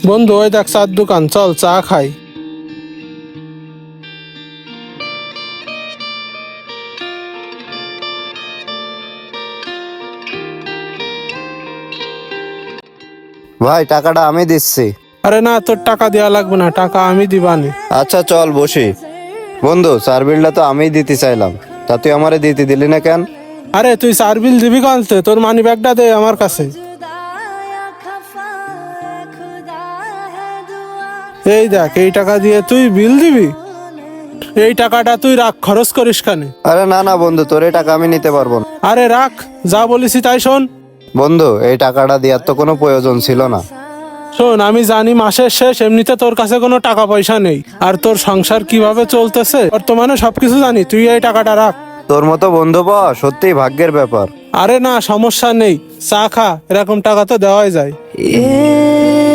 বন্ধু ওই দেখ চার দোকান, চল চা খাই। ভাই টাকাটা আমি দিচ্ছি। আরে না, তোর টাকা দেওয়া লাগবে না, টাকা আমি দিবানি। আচ্ছা চল বসি। বন্ধু চার বিলটা তো আমিই দিতে চাইলাম, তা তুই আমারে দিতে দিলি না কেন? আরে তুই চার বিল দিবি কানতে, তোর মানি ব্যাগটা দে আমার কাছে। এই দেখ, এই টাকা দিয়ে তুই বিল দিবি। এই টাকাটা তুই রাখ, খরচ করিস কানে। আরে না না বন্ধু, তোর এই টাকা আমি নিতে পারবো না। আরে রাখ, যা বলেছি তাই শোন। বন্ধু এই টাকাটা দেওয়ার তো কোনো প্রয়োজন ছিল না। শোন, আমি জানি মাসের শেষ, এমনিতে তোর কাছে কোনো টাকা পয়সা নেই, আর তোর সংসার কিভাবে চলতেছে বর্তমানে সবকিছু জানি, তুই এই টাকাটা রাখ। তোর মতো বন্ধু পাওয়া সত্যিই ভাগ্যের ব্যাপার। আরে না, সমস্যা নেই, চা খা, এরকম টাকা তো দেওয়াই যায়।